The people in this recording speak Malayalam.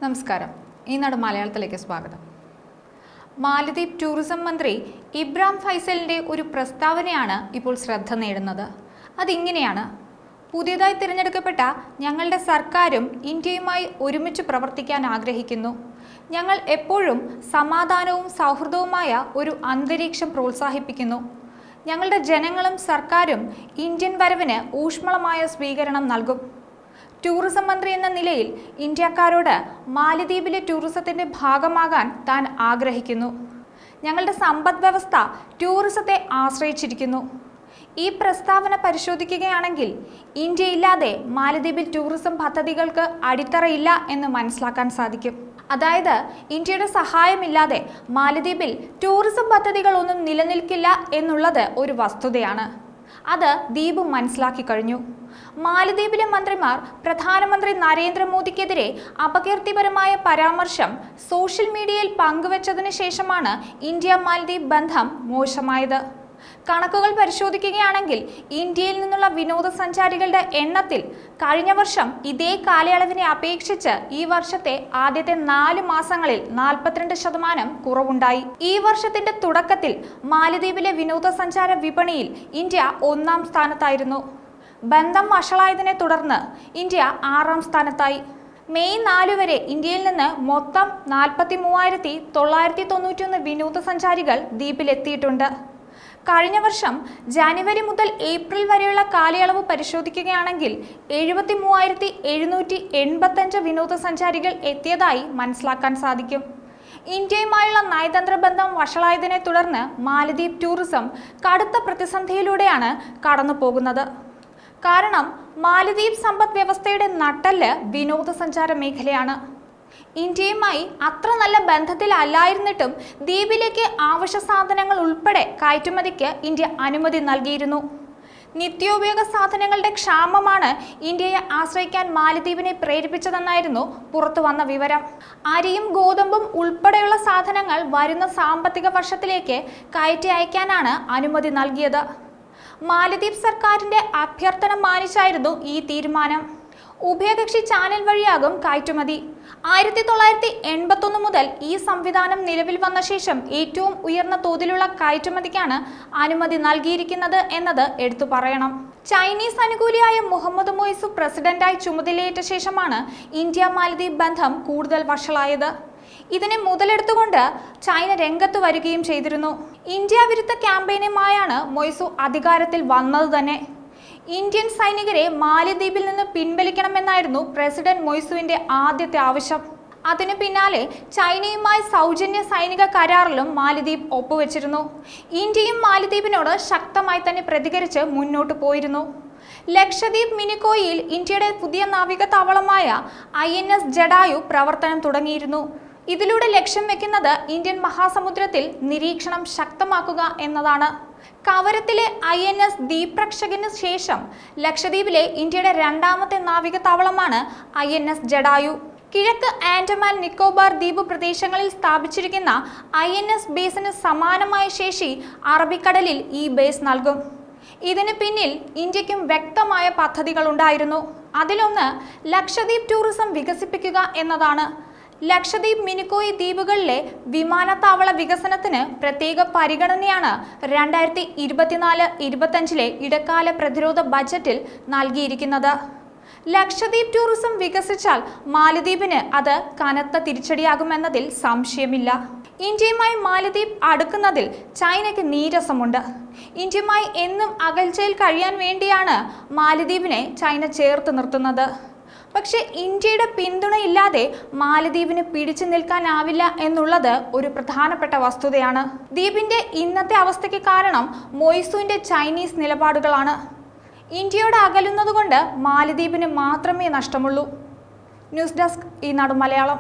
നമസ്കാരം. ഈനാട് മലയാളത്തിലേക്ക് സ്വാഗതം. മാലദ്വീപ് ടൂറിസം മന്ത്രി ഇബ്രാഹിം ഫൈസലിൻ്റെ ഒരു പ്രസ്താവനയാണ് ഇപ്പോൾ ശ്രദ്ധ നേടുന്നത്. അതിങ്ങനെയാണ്: പുതിയതായി തിരഞ്ഞെടുക്കപ്പെട്ട ഞങ്ങളുടെ സർക്കാരും ഇന്ത്യയുമായി ഒരുമിച്ച് പ്രവർത്തിക്കാൻ ആഗ്രഹിക്കുന്നു. ഞങ്ങൾ എപ്പോഴും സമാധാനവും സൗഹൃദവുമായ ഒരു അന്തരീക്ഷം പ്രോത്സാഹിപ്പിക്കുന്നു. ഞങ്ങളുടെ ജനങ്ങളും സർക്കാരും ഇന്ത്യൻ വരവിന് ഊഷ്മളമായ സ്വീകരണം നൽകും. ടൂറിസം മന്ത്രി എന്ന നിലയിൽ ഇന്ത്യക്കാരോട് മാലദ്വീപിലെ ടൂറിസത്തിൻ്റെ ഭാഗമാകാൻ താൻ ആഗ്രഹിക്കുന്നു. ഞങ്ങളുടെ സമ്പദ് വ്യവസ്ഥ ടൂറിസത്തെ ആശ്രയിച്ചിരിക്കുന്നു. ഈ പ്രസ്താവന പരിശോധിക്കുകയാണെങ്കിൽ ഇന്ത്യയില്ലാതെ മാലദ്വീപിൽ ടൂറിസം പദ്ധതികൾക്ക് അടിത്തറയില്ല എന്ന് മനസ്സിലാക്കാൻ സാധിക്കും. അതായത് ഇന്ത്യയുടെ സഹായമില്ലാതെ മാലദ്വീപിൽ ടൂറിസം പദ്ധതികളൊന്നും നിലനിൽക്കില്ല എന്നുള്ളത് ഒരു വസ്തുതയാണ്. അത് ദ്വീപ് മനസ്സിലാക്കി കഴിഞ്ഞു. മാലദ്വീപിലെ മന്ത്രിമാർ പ്രധാനമന്ത്രി നരേന്ദ്രമോദിക്കെതിരെ അപകീർത്തിപരമായ പരാമർശം സോഷ്യൽ മീഡിയയിൽ പങ്കുവച്ചതിന് ശേഷമാണ് ഇന്ത്യ മാലദ്വീപ് ബന്ധം മോശമായത്. കണക്കുകൾ പരിശോധിക്കുകയാണെങ്കിൽ ഇന്ത്യയിൽ നിന്നുള്ള വിനോദസഞ്ചാരികളുടെ എണ്ണത്തിൽ കഴിഞ്ഞ വർഷം ഇതേ കാലയളവിനെ അപേക്ഷിച്ച് ഈ വർഷത്തെ ആദ്യത്തെ 4 മാസങ്ങളിൽ 42% കുറവുണ്ടായി. ഈ വർഷത്തിന്റെ തുടക്കത്തിൽ മാലദ്വീപിലെ വിനോദസഞ്ചാര വിപണിയിൽ ഇന്ത്യ 1-ാം സ്ഥാനത്തായിരുന്നു. ബന്ധം വഷളായതിനെ തുടർന്ന് ഇന്ത്യ 6-ാം സ്ഥാനത്തായി. മെയ് 4 വരെ ഇന്ത്യയിൽ നിന്ന് മൊത്തം 43,991 വിനോദസഞ്ചാരികൾ ദ്വീപിലെത്തിയിട്ടുണ്ട്. കഴിഞ്ഞ വർഷം ജനുവരി മുതൽ ഏപ്രിൽ വരെയുള്ള കാലയളവ് പരിശോധിക്കുകയാണെങ്കിൽ 73,785 വിനോദസഞ്ചാരികൾ എത്തിയതായി മനസ്സിലാക്കാൻ സാധിക്കും. ഇന്ത്യയുമായുള്ള നയതന്ത്ര ബന്ധം വഷളായതിനെ തുടർന്ന് മാലദ്വീപ് ടൂറിസം കടുത്ത പ്രതിസന്ധിയിലൂടെയാണ് കടന്നു പോകുന്നത്. കാരണം മാലദ്വീപ് സമ്പദ് വ്യവസ്ഥയുടെ നട്ടെല്ല് വിനോദസഞ്ചാര മേഖലയാണ്. ഇന്ത്യയുമായി അത്ര നല്ല ബന്ധത്തിലല്ലായിരുന്നിട്ടും ദ്വീപിലേക്ക് ആവശ്യ സാധനങ്ങൾ ഉൾപ്പെടെ കയറ്റുമതിക്ക് ഇന്ത്യ അനുമതി നൽകിയിരുന്നു. നിത്യോപയോഗ സാധനങ്ങളുടെ ക്ഷാമമാണ് ഇന്ത്യയെ ആശ്രയിക്കാൻ മാലദ്വീപിനെ പ്രേരിപ്പിച്ചതെന്നായിരുന്നു പുറത്തു വന്ന വിവരം. അരിയും ഗോതമ്പും ഉൾപ്പെടെയുള്ള സാധനങ്ങൾ വരുന്ന സാമ്പത്തിക വർഷത്തിലേക്ക് കയറ്റി അയക്കാനാണ് അനുമതി നൽകിയത്. മാലദ്വീപ് സർക്കാരിന്റെ അഭ്യർത്ഥന മാനിച്ചായിരുന്നു ഈ തീരുമാനം. ഉഭയകക്ഷി ചാനൽ വഴിയാകും കയറ്റുമതി. 1981 മുതൽ ഈ സംവിധാനം നിലവിൽ വന്ന ശേഷം ഏറ്റവും ഉയർന്ന തോതിലുള്ള കയറ്റുമതിക്കാണ് അനുമതി നൽകിയിരിക്കുന്നത് എന്നത് എടുത്തു പറയണം. ചൈനീസ് അനുകൂലിയായ മുഹമ്മദ് മൊയ്സു പ്രസിഡന്റായി ചുമതലയേറ്റ ശേഷമാണ് ഇന്ത്യ മാലദ്വീപ് ബന്ധം കൂടുതൽ വഷളായത്. ഇതിനെ മുതലെടുത്തുകൊണ്ട് ചൈന രംഗത്ത് വരികയും ചെയ്തിരുന്നു. ഇന്ത്യ വിരുദ്ധ ക്യാമ്പയിനുമായാണ് മൊയ്സു അധികാരത്തിൽ വന്നത് തന്നെ. ഇന്ത്യൻ സൈനികരെ മാലദ്വീപിൽ നിന്ന് പിൻവലിക്കണമെന്നായിരുന്നു പ്രസിഡന്റ് മൊയ്സുവിന്റെ ആദ്യത്തെ ആവശ്യം. അതിനു പിന്നാലെ ചൈനയുമായി സൗജന്യ സൈനിക കരാറിലും മാലദ്വീപ് ഒപ്പുവെച്ചിരുന്നു. ഇന്ത്യയും മാലദ്വീപിനോട് ശക്തമായി തന്നെ പ്രതികരിച്ച് മുന്നോട്ട് പോയിരുന്നു. ലക്ഷദ്വീപ് മിനിക്കോയിൽ ഇന്ത്യയുടെ പുതിയ നാവിക താവളമായ INS ജഡായു പ്രവർത്തനം തുടങ്ങിയിരുന്നു. ഇതിലൂടെ ലക്ഷ്യം വെക്കുന്നത് ഇന്ത്യൻ മഹാസമുദ്രത്തിൽ നിരീക്ഷണം ശക്തമാക്കുക എന്നതാണ്. കവരത്തിലെ INS ദീപ്രക്ഷകന് ശേഷം ലക്ഷദ്വീപിലെ ഇന്ത്യയുടെ 2ാമത്തെ നാവിക താവളമാണ് INS ജഡായു. കിഴക്ക് ആൻഡമാൻ നിക്കോബാർ ദ്വീപ് പ്രദേശങ്ങളിൽ സ്ഥാപിച്ചിരിക്കുന്ന INS ബേസിന് സമാനമായ ശേഷി അറബിക്കടലിൽ ഈ ബേസ് നൽകും. ഇതിന് പിന്നിൽ ഇന്ത്യക്കും വ്യക്തമായ പദ്ധതികളുണ്ടായിരുന്നു. അതിലൊന്ന് ലക്ഷദ്വീപ് ടൂറിസം വികസിപ്പിക്കുക എന്നതാണ്. ലക്ഷദ്വീപ് മിനിക്കോയ് ദ്വീപുകളിലെ വിമാനത്താവള വികസനത്തിന് പ്രത്യേക പരിഗണനയാണ് 2024-25 ഇടക്കാല പ്രതിരോധ ബജറ്റിൽ നൽകിയിരിക്കുന്നത്. ലക്ഷദ്വീപ് ടൂറിസം വികസിച്ചാൽ മാലദ്വീപിന് അത് കനത്ത തിരിച്ചടിയാകുമെന്നതിൽ സംശയമില്ല. ഇന്ത്യയുമായി മാലദ്വീപ് അടുക്കുന്നതിൽ ചൈനയ്ക്ക് നീരസമുണ്ട്. ഇന്ത്യയുമായി എന്നും അകൽച്ചയിൽ കഴിയാൻ വേണ്ടിയാണ് മാലദ്വീപിനെ ചൈന ചേർത്ത് നിർത്തുന്നത്. പക്ഷേ ഇന്ത്യയുടെ പിന്തുണയില്ലാതെ മാലദ്വീപിന് പിടിച്ചു നിൽക്കാനാവില്ല എന്നുള്ളത് ഒരു പ്രധാനപ്പെട്ട വസ്തുതയാണ്. ദ്വീപിന്റെ ഇന്നത്തെ അവസ്ഥയ്ക്ക് കാരണം മൊയ്സുവിന്റെ ചൈനീസ് നിലപാടുകളാണ്. ഇന്ത്യയോട് അകലുന്നതുകൊണ്ട് മാലദ്വീപിന് മാത്രമേ നഷ്ടമുള്ളൂ. ന്യൂസ് ഡെസ്ക് ഈനാട് മലയാളം.